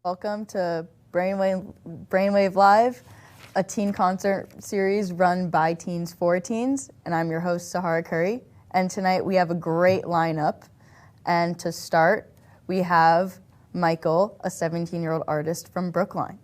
Welcome to Brainwave Live, a teen concert series run by teens for teens, and I'm your host, Sahara Curry. And tonight we have a great lineup. And to start, we have Michael, a 17-year-old artist from Brookline.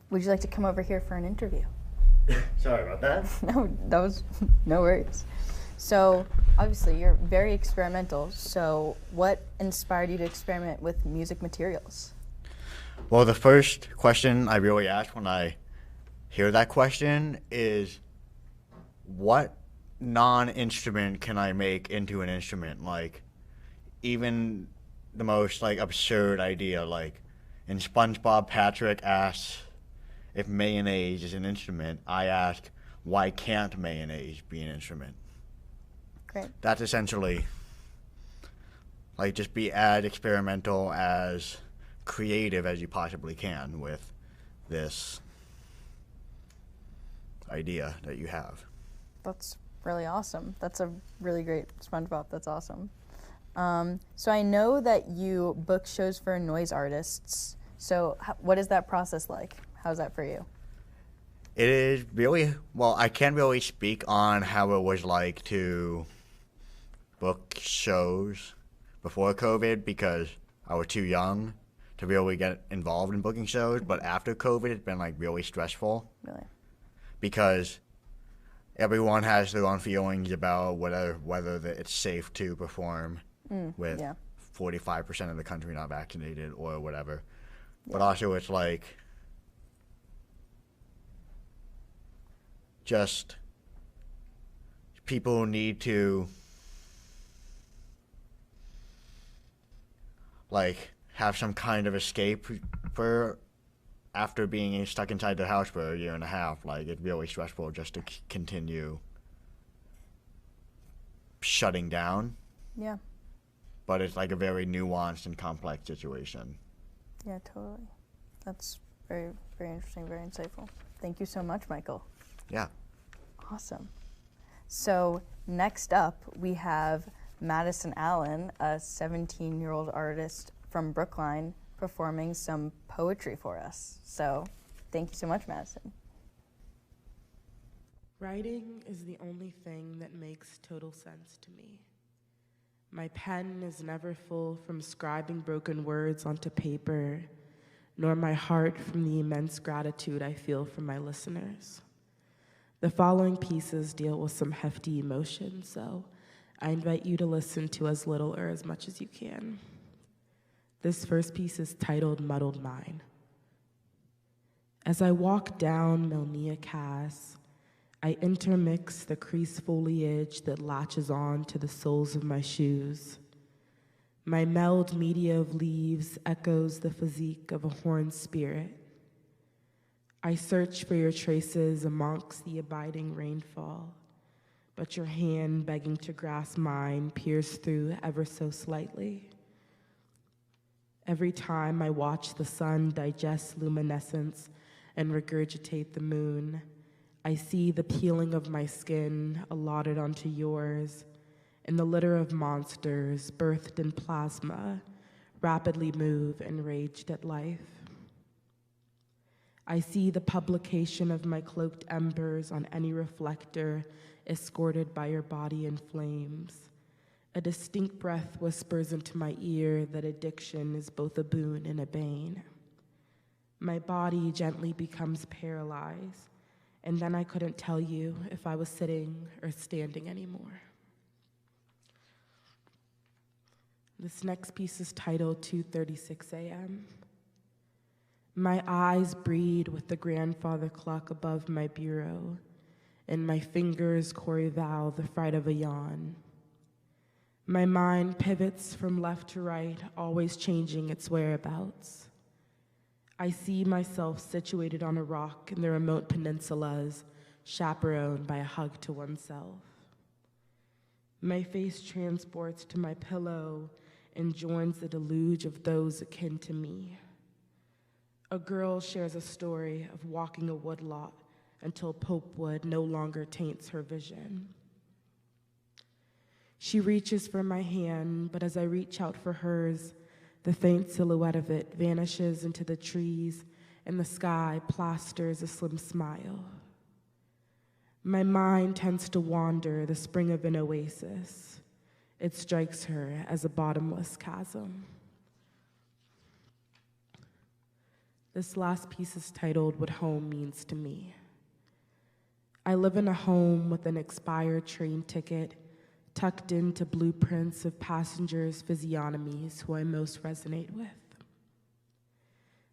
Would you like to come over here for an interview? Sorry about that. No, that was no worries. So, obviously, you're very experimental. So, what inspired you to experiment with music materials? Well, the first question I really ask when I hear that question is, what non-instrument can I make into an instrument? Like, even the most, absurd idea, like, in SpongeBob, Patrick asks if mayonnaise is an instrument. I ask, why can't mayonnaise be an instrument? Great. That's essentially, just be as experimental, as creative as you possibly can with this idea that you have. That's really awesome. That's a really great SpongeBob. That's awesome. So I know that you book shows for noise artists. So what is that process like? How's that for you? It is really, well, I can't really speak on how it was like to book shows before COVID because I was too young to really get involved in booking shows. But after COVID, it's been really stressful. Really? Because everyone has their own feelings about whether it's safe to perform with 45% of the country not vaccinated or whatever. Yeah. But also it's just people need to have some kind of escape for after being stuck inside the house for a year and a half. It's really stressful just to continue shutting down. Yeah. But it's a very nuanced and complex situation. Yeah, totally. That's very, very interesting, very insightful. Thank you so much, Michael. Yeah. Awesome. So next up, we have Madison Allen, a 17-year-old artist from Brookline, performing some poetry for us. So thank you so much, Madison. Writing is the only thing that makes total sense to me. My pen is never full from scribing broken words onto paper, nor my heart from the immense gratitude I feel from my listeners. The following pieces deal with some hefty emotion, so I invite you to listen to as little or as much as you can. This first piece is titled Muddled Mind. As I walk down Melnia Cass, I intermix the creased foliage that latches on to the soles of my shoes. My meld media of leaves echoes the physique of a horned spirit. I search for your traces amongst the abiding rainfall, but your hand begging to grasp mine pierced through ever so slightly. Every time I watch the sun digest luminescence and regurgitate the moon, I see the peeling of my skin allotted onto yours, and the litter of monsters birthed in plasma rapidly move enraged at life. I see the publication of my cloaked embers on any reflector escorted by your body in flames. A distinct breath whispers into my ear that addiction is both a boon and a bane. My body gently becomes paralyzed, and then I couldn't tell you if I was sitting or standing anymore. This next piece is titled 2:36 a.m. My eyes breed with the grandfather clock above my bureau, and my fingers choreo the fright of a yawn. My mind pivots from left to right, always changing its whereabouts. I see myself situated on a rock in the remote peninsulas, chaperoned by a hug to oneself. My face transports to my pillow and joins the deluge of those akin to me. A girl shares a story of walking a woodlot until pulpwood no longer taints her vision. She reaches for my hand, but as I reach out for hers, the faint silhouette of it vanishes into the trees and the sky plasters a slim smile. My mind tends to wander the spring of an oasis. It strikes her as a bottomless chasm. This last piece is titled What Home Means to Me. I live in a home with an expired train ticket tucked into blueprints of passengers' physiognomies who I most resonate with.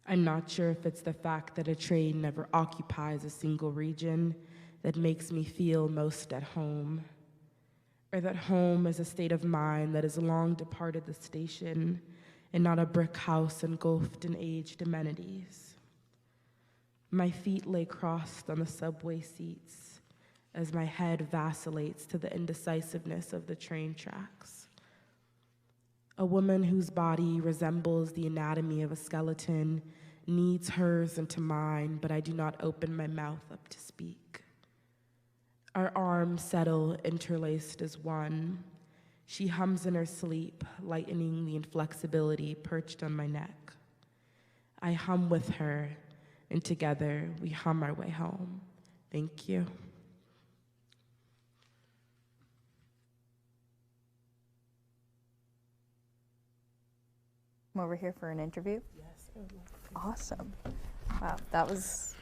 I'm not sure if it's the fact that a train never occupies a single region that makes me feel most at home, or that home is a state of mind that has long departed the station and not a brick house engulfed in aged amenities. My feet lay crossed on the subway seats as my head vacillates to the indecisiveness of the train tracks. A woman whose body resembles the anatomy of a skeleton needs hers into mine, but I do not open my mouth up to speak. Our arms settle interlaced as one. She hums in her sleep, lightening the inflexibility perched on my neck. I hum with her, and together we hum our way home. Thank you. I'm over here for an interview. Yes, I would love to. Awesome. Wow, that was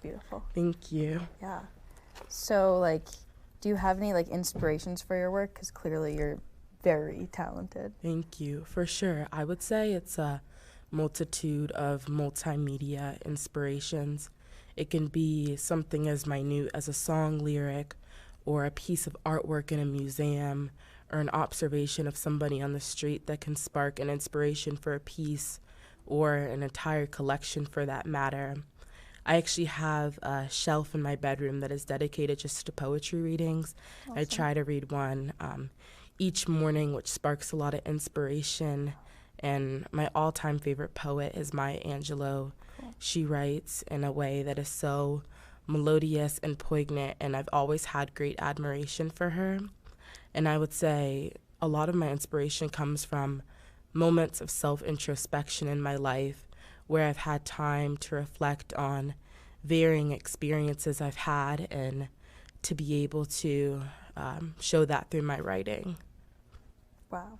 beautiful. Thank you. Yeah. So, like, do you have any, like, inspirations for your work? Because clearly you're very talented. Thank you. For sure. I would say it's a multitude of multimedia inspirations. It can be something as minute as a song lyric or a piece of artwork in a museum or an observation of somebody on the street that can spark an inspiration for a piece or an entire collection for that matter. I actually have a shelf in my bedroom that is dedicated just to poetry readings. Awesome. I try to read one each morning, which sparks a lot of inspiration. And my all-time favorite poet is Maya Angelou. Cool. She writes in a way that is so melodious and poignant, and I've always had great admiration for her. And I would say a lot of my inspiration comes from moments of self-introspection in my life where I've had time to reflect on varying experiences I've had and to be able to show that through my writing. Wow,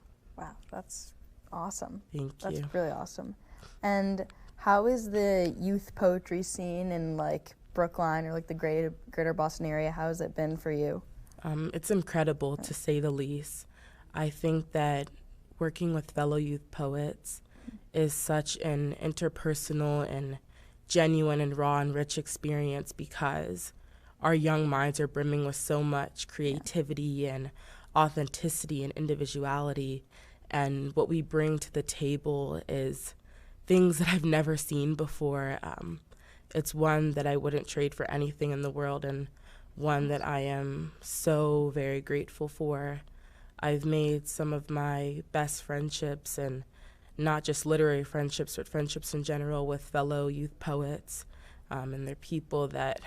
that's awesome. Thank you. That's really awesome. And how is the youth poetry scene in, like, Brookline or, like, the greater Boston area? How has it been for you? It's incredible, to say the least. I think that working with fellow youth poets is such an interpersonal and genuine and raw and rich experience because our young minds are brimming with so much creativity and authenticity and individuality. And what we bring to the table is things that I've never seen before. It's one that I wouldn't trade for anything in the world, and one that I am so very grateful for. I've made some of my best friendships, and not just literary friendships, but friendships in general with fellow youth poets. And they're people that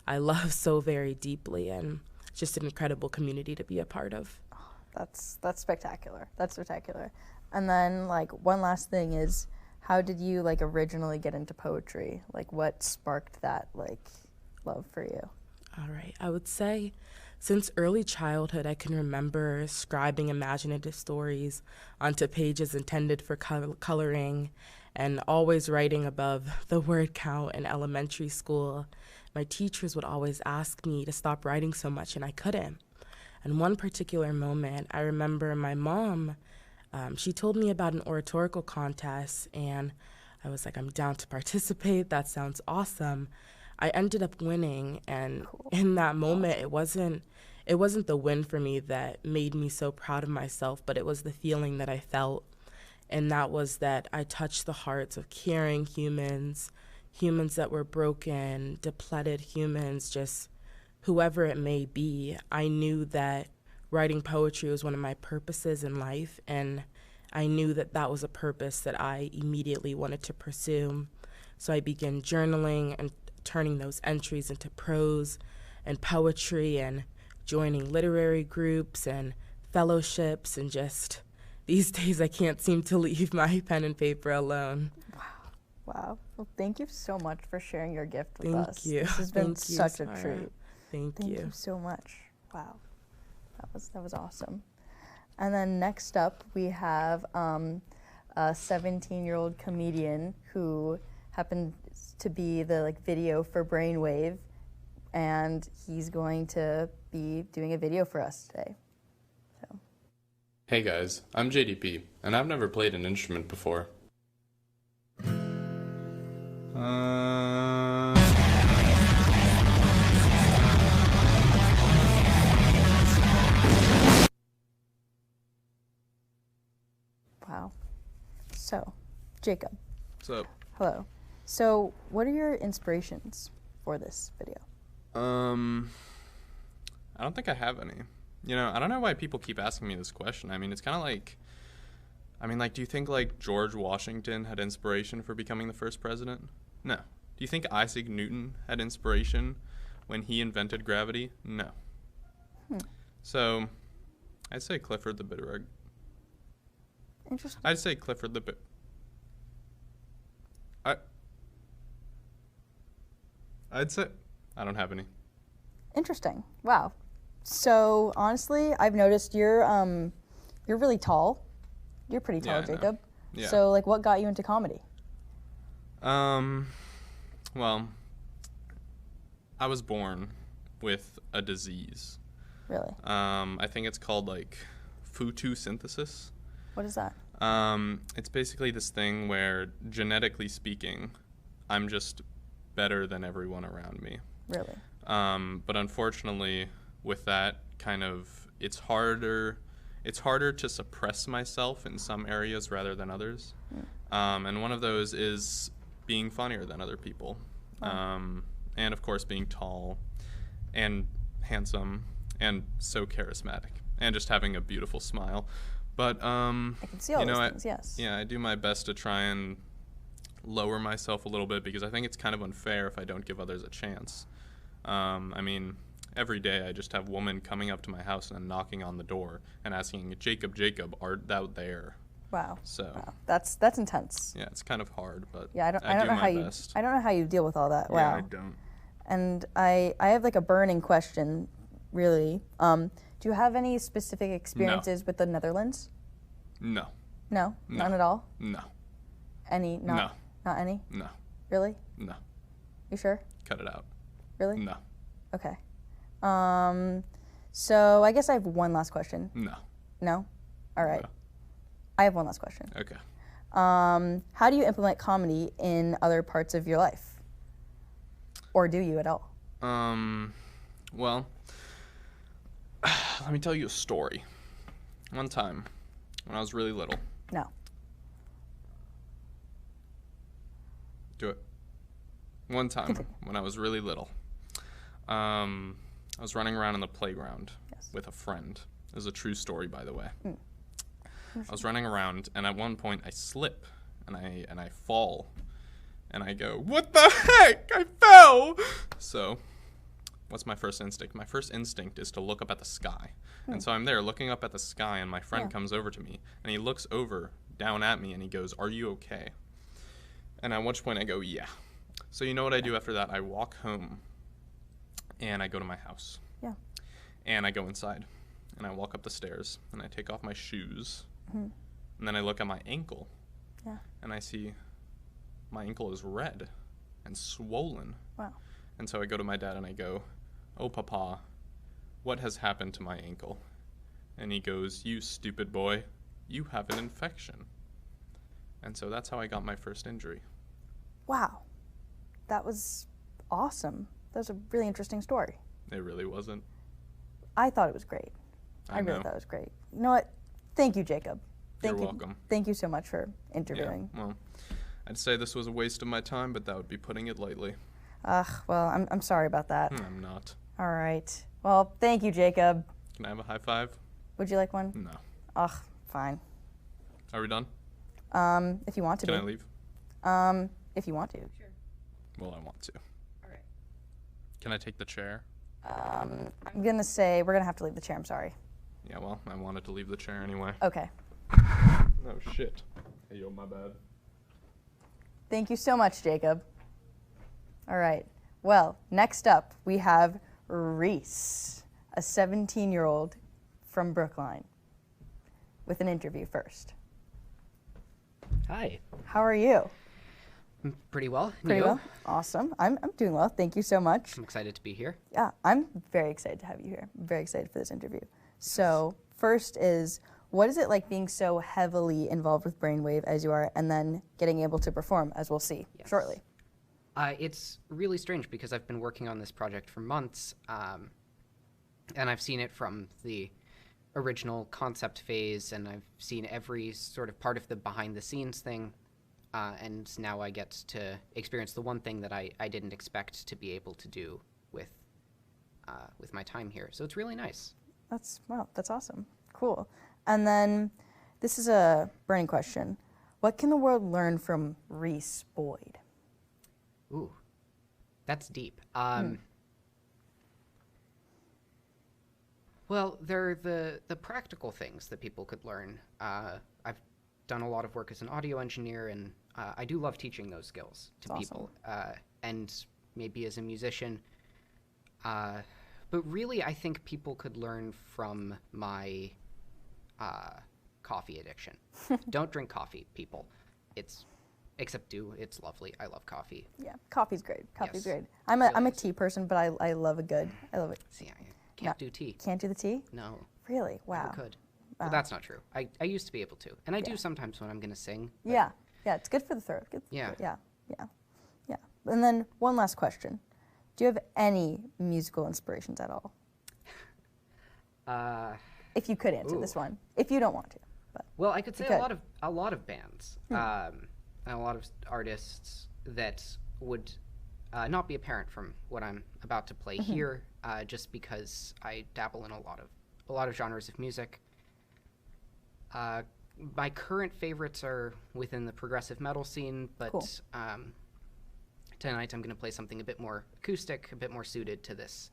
I love so very deeply, and just an incredible community to be a part of. That's spectacular. That's spectacular. And then, like, one last thing is, how did you, like, originally get into poetry? Like, what sparked that, like, love for you? All right. I would say since early childhood, I can remember scribing imaginative stories onto pages intended for coloring and always writing above the word count in elementary school. My teachers would always ask me to stop writing so much, and I couldn't. And one particular moment, I remember my mom, she told me about an oratorical contest, and I was like, I'm down to participate. That sounds awesome. I ended up winning, and in that moment, it wasn't the win for me that made me so proud of myself, but it was the feeling that I felt, and that was that I touched the hearts of caring humans that were broken, depleted humans, just whoever it may be. I knew that writing poetry was one of my purposes in life, and I knew that that was a purpose that I immediately wanted to pursue. So I began journaling and turning those entries into prose and poetry and joining literary groups and fellowships, and just these days I can't seem to leave my pen and paper alone. Wow. Well, thank you so much for sharing your gift with Thank us. you. This has been Thank you, such a Sahara. treat. Thank Thank you so much. Wow. That was awesome. And then next up, we have a 17-year-old comedian who happened to be the video for Brainwave, and he's going to be doing a video for us today. So. Hey guys, I'm JDP, and I've never played an instrument before. Wow. So, Jacob. What's up? Hello. So, what are your inspirations for this video? I don't think I have any. You know, I don't know why people keep asking me this question. I mean, it's kind of like, do you think, George Washington had inspiration for becoming the first president? No. Do you think Isaac Newton had inspiration when he invented gravity? No. So, I'd say Clifford the Bitter. Interesting. I'd say Clifford the I'd say I don't have any. Interesting. Wow. So honestly, I've noticed you're really tall. You're pretty tall, Yeah, I know. Jacob. Yeah. So what got you into comedy? Well, I was born with a disease. Really? I think it's called photosynthesis. What is that? It's basically this thing where, genetically speaking, I'm just better than everyone around me. Really? But unfortunately, with that it's harder to suppress myself in some areas rather than others. And one of those is being funnier than other people. And of course being tall and handsome and so charismatic and just having a beautiful smile. But I can see all those things, yes. Yeah, I do my best to try and lower myself a little bit because I think it's kind of unfair if I don't give others a chance. Every day I just have women coming up to my house and knocking on the door and asking, Jacob, art thou there? Wow. So wow. That's intense. yeah, it's kind of hard, but Yeah, I don't do know how my you best. I don't know how you deal with all that. Yeah, Wow. I don't. And I have a burning question, really. Do you have any specific experiences with the Netherlands? No. No? No. None at all? No. Any? Not, No. Not any? No. Really? No. You sure? Cut it out. Really? No. Okay. So I guess I have one last question. No. No? All right. No. I have one last question. Okay. How do you implement comedy in other parts of your life? Or do you at all? Well, let me tell you a story. One time, when I was really little. No. Do it. One time, when I was really little, I was running around in the playground with a friend. It was a true story, by the way. I was running around, and at one point I slip, and I fall, and I go, "What the heck? I fell!" So, what's my first instinct? My first instinct is to look up at the sky. And so I'm there looking up at the sky, and my friend comes over to me, and he looks over down at me, and he goes, "Are you okay?" And at which point I go, "Yeah." So you know what I do after that? I walk home, and I go to my house. Yeah. And I go inside, and I walk up the stairs, and I take off my shoes, and then I look at my ankle, and I see my ankle is red and swollen. Wow. And so I go to my dad, and I go, "Oh, Papa, what has happened to my ankle?" And he goes, "You stupid boy, you have an infection." And so that's how I got my first injury. Wow. That was awesome. That was a really interesting story. It really wasn't. I thought it was great. I really know. thought it was great. You know what? Thank you, Jacob. You're welcome. Thank you so much for interviewing. Yeah, well, I'd say this was a waste of my time, but that would be putting it lightly. Well, I'm sorry about that. I'm not. All right. Well, thank you, Jacob. Can I have a high five? Would you like one? No. Fine. Are we done? If you want to. Can I leave? If you want to. Sure. Well, I want to. All right. Can I take the chair? I'm gonna say we're gonna have to leave the chair. I'm sorry. Yeah, well, I wanted to leave the chair anyway. Okay. Oh, shit. Hey, yo, my bad. Thank you so much, Jacob. All right. Well, next up we have Rhys, a 17-year-old from Brookline, with an interview first. Hi. How are you? I'm pretty well. Pretty you? well. Awesome. I'm doing well. Thank you so much. I'm excited to be here. Yeah, I'm very excited to have you here. I'm very excited for this interview. So first is, what is it like being so heavily involved with Brainwave as you are, and then getting able to perform, as we'll see shortly? It's really strange because I've been working on this project for months, and I've seen it from the original concept phase, and I've seen every sort of part of the behind-the-scenes thing, and now I get to experience the one thing that I didn't expect to be able to do with my time here. So it's really nice. That's awesome. Cool. And then this is a burning question. What can the world learn from Rhys Boyd? Ooh, that's deep. Well, there are the practical things that people could learn. I've done a lot of work as an audio engineer, and I do love teaching those skills to people, and maybe as a musician. But really, I think people could learn from my coffee addiction. Don't drink coffee, people. Except it's lovely. I love coffee. Yeah, coffee's great. Coffee's Yes. great. I'm a tea person, but I love I love it. See, I can't do tea. Can't do the tea? No. Really? Wow. Never could. But that's not true. I used to be able to. And I do sometimes when I'm going to sing. Yeah. Yeah, it's good for the throat. Good. Yeah. Yeah. And then one last question. Do you have any musical inspirations at all? If you could answer this one. If you don't want to. But well, I could say could. a lot of bands. And a lot of artists that would not be apparent from what I'm about to play here, just because I dabble in a lot of genres of music. My current favorites are within the progressive metal scene, but Cool. Tonight I'm going to play something a bit more acoustic, a bit more suited to this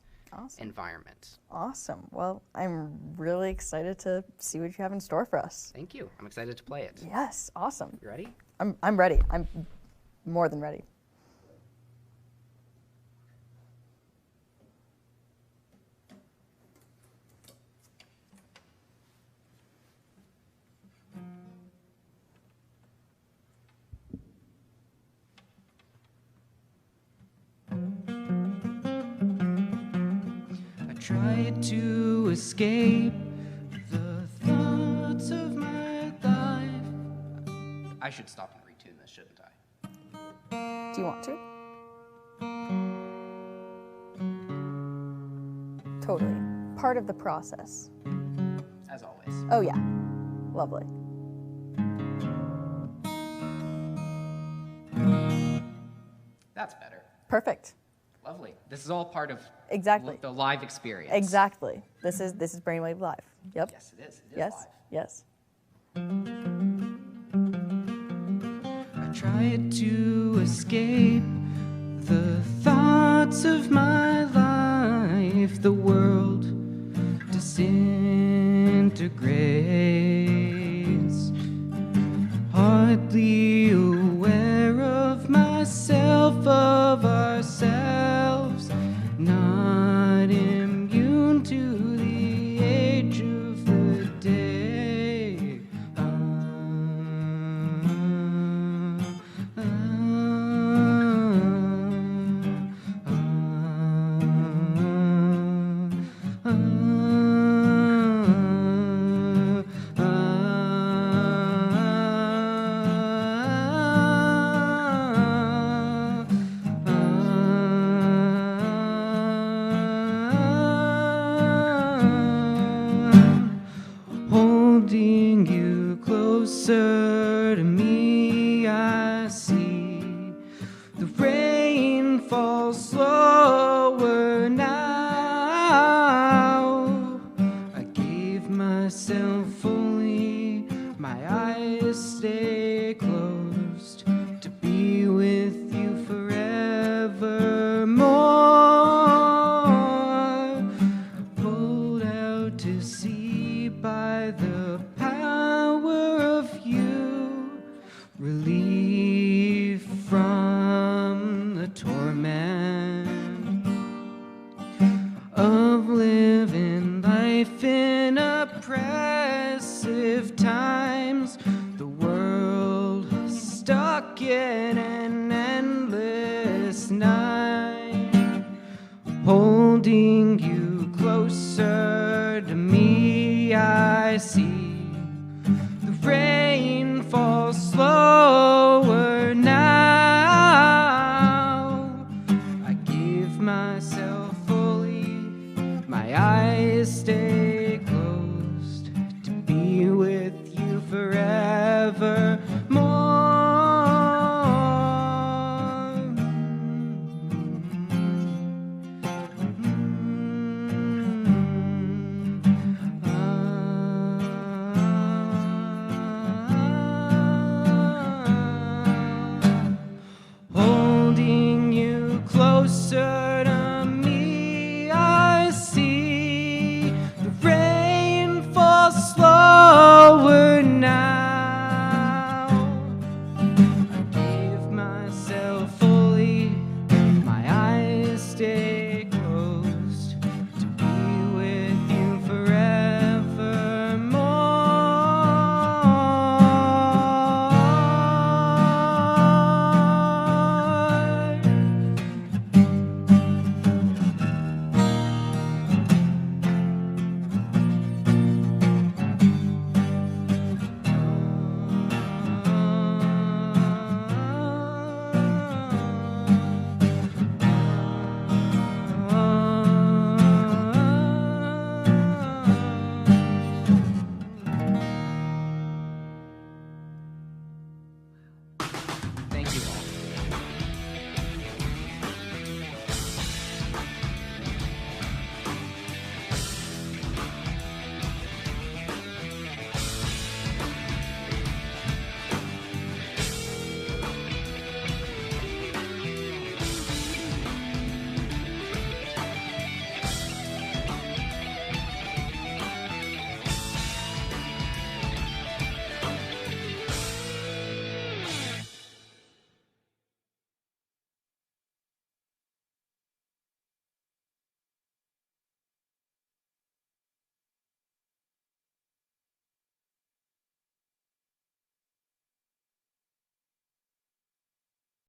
environment. Awesome. Well, I'm really excited to see what you have in store for us. Thank you. I'm excited to play it. Yes, awesome. You ready? I'm ready. I'm more than ready. I tried to escape the thoughts of my life. I should stop and retune this, shouldn't I? Do you want to? Totally. Part of the process. As always. Oh, yeah. Lovely. That's better. Perfect. Lovely. This is all part of Exactly. the live experience. Exactly. This is Brainwave Live. Yep. Yes, it is. It is Yes. live. Yes. I tried to escape the thoughts of my life. The world disintegrates. Hardly aware of myself, of ourselves. Not immune to the age of the day. Holding you closer to me, I see the rain falls slower now. I gave myself fully, my eyes stay closed to be with you forevermore. Pulled out to sea by the power of you, relief from the torment of living life in oppressive times. The world stuck in an endless night. Holding you closer to me, I see the rain falls slower now. I give myself fully, my eyes stay